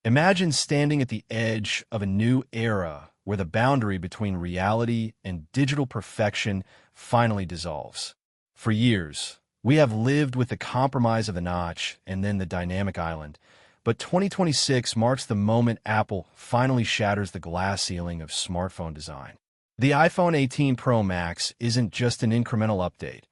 Imagine standing at the edge of a new era where the boundary between reality and digital perfection finally dissolves. For years, we have lived with the compromise of the notch and then the dynamic island, but 2026 marks the moment Apple finally shatters the glass ceiling of smartphone design. The iPhone 18 Pro Max isn't just an incremental update.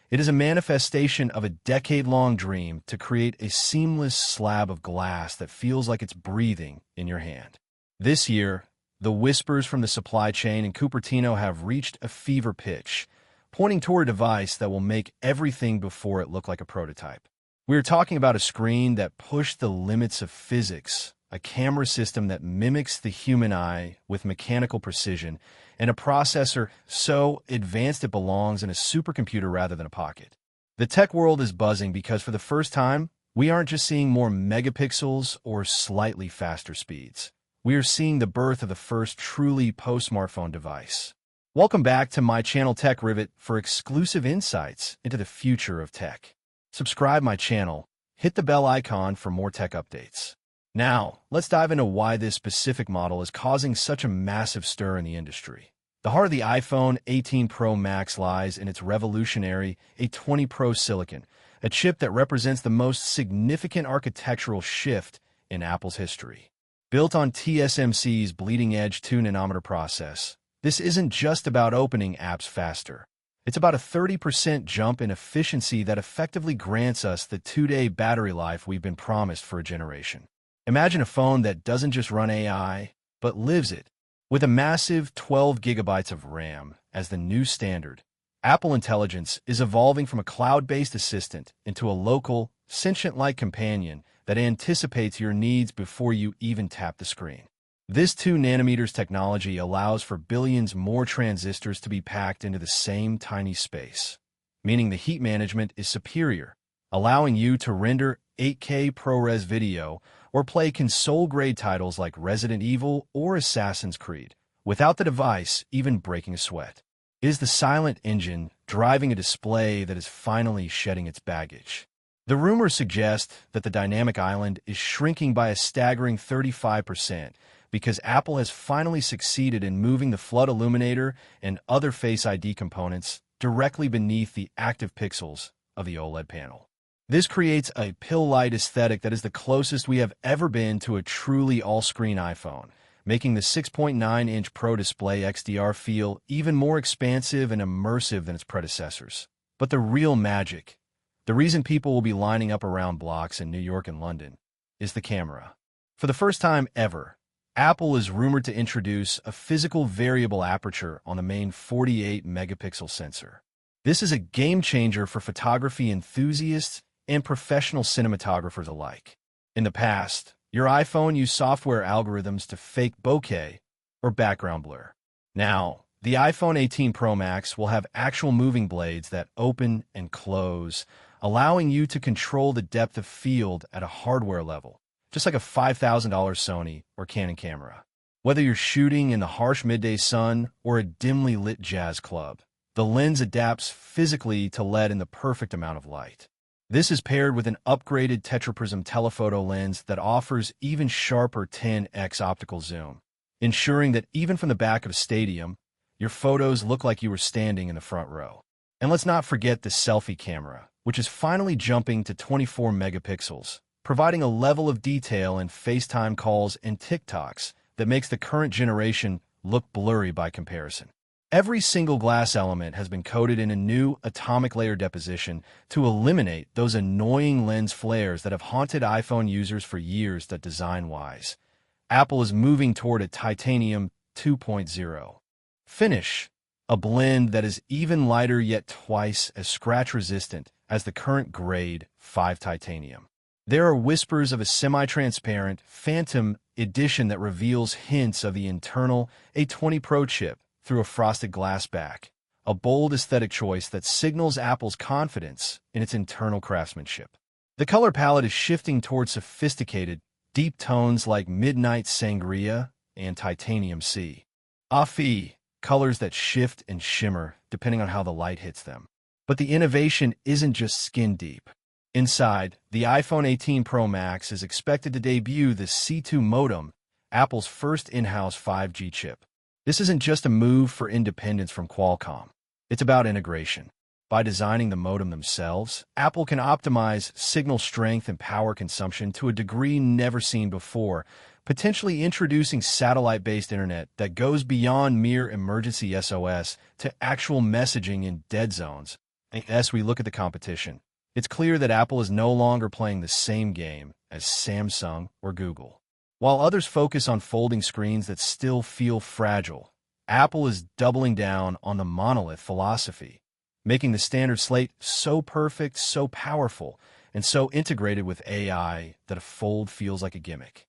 It is a manifestation of a decade-long dream to create a seamless slab of glass that feels like it's breathing in your hand. This year, the whispers from the supply chain in Cupertino have reached a fever pitch, pointing toward a device that will make everything before it look like a prototype. We are talking about a screen that pushed the limits of physics, a camera system that mimics the human eye with mechanical precision, and a processor so advanced it belongs in a supercomputer rather than a pocket. The tech world is buzzing because for the first time, we aren't just seeing more megapixels or slightly faster speeds. We are seeing the birth of the first truly post-smartphone device. Welcome back to my channel Tech Rivet for exclusive insights into the future of tech. Subscribe my channel, hit the bell icon for more tech updates. Now, let's dive into why this specific model is causing such a massive stir in the industry. The heart of the iPhone 18 Pro Max lies in its revolutionary A20 Pro Silicon, a chip that represents the most significant architectural shift in Apple's history. Built on TSMC's bleeding-edge 2nm process, this isn't just about opening apps faster. It's about a 30% jump in efficiency that effectively grants us the 2-day battery life we've been promised for a generation. Imagine a phone that doesn't just run AI, but lives it. With a massive 12 gigabytes of RAM as the new standard, Apple Intelligence is evolving from a cloud-based assistant into a local, sentient-like companion that anticipates your needs before you even tap the screen. This 2nm technology allows for billions more transistors to be packed into the same tiny space, meaning the heat management is superior, allowing you to render 8K ProRes video or play console-grade titles like Resident Evil or Assassin's Creed, without the device even breaking a sweat. It is the silent engine driving a display that is finally shedding its baggage. The rumors suggest that the dynamic island is shrinking by a staggering 35% because Apple has finally succeeded in moving the flood illuminator and other Face ID components directly beneath the active pixels of the OLED panel. This creates a pill-light aesthetic that is the closest we have ever been to a truly all-screen iPhone, making the 6.9-inch Pro Display XDR feel even more expansive and immersive than its predecessors. But the real magic, the reason people will be lining up around blocks in New York and London, is the camera. For the first time ever, Apple is rumored to introduce a physical variable aperture on the main 48-megapixel sensor. This is a game-changer for photography enthusiasts and professional cinematographers alike. In the past, your iPhone used software algorithms to fake bokeh or background blur. Now, the iPhone 18 Pro Max will have actual moving blades that open and close, allowing you to control the depth of field at a hardware level, just like a $5,000 Sony or Canon camera. Whether you're shooting in the harsh midday sun or a dimly lit jazz club, the lens adapts physically to let in the perfect amount of light. This is paired with an upgraded tetraprism telephoto lens that offers even sharper 10x optical zoom, ensuring that even from the back of a stadium, your photos look like you were standing in the front row. And let's not forget the selfie camera, which is finally jumping to 24 megapixels, providing a level of detail in FaceTime calls and TikToks that makes the current generation look blurry by comparison. Every single glass element has been coated in a new atomic layer deposition to eliminate those annoying lens flares that have haunted iPhone users for years. That design-wise, Apple is moving toward a titanium 2.0 finish, a blend that is even lighter yet twice as scratch-resistant as the current grade 5 titanium. There are whispers of a semi-transparent Phantom edition that reveals hints of the internal A20 Pro chip through a frosted glass back, a bold aesthetic choice that signals Apple's confidence in its internal craftsmanship. The color palette is shifting toward sophisticated, deep tones like Midnight Sangria and Titanium Sea. Afi, colors that shift and shimmer depending on how the light hits them. But the innovation isn't just skin deep. Inside, the iPhone 18 Pro Max is expected to debut the C2 modem, Apple's first in-house 5G chip. This isn't just a move for independence from Qualcomm. It's about integration. By designing the modem themselves, Apple can optimize signal strength and power consumption to a degree never seen before, potentially introducing satellite-based internet that goes beyond mere emergency SOS to actual messaging in dead zones. As we look at the competition, it's clear that Apple is no longer playing the same game as Samsung or Google. While others focus on folding screens that still feel fragile, Apple is doubling down on the monolith philosophy, making the standard slate so perfect, so powerful, and so integrated with AI that a fold feels like a gimmick.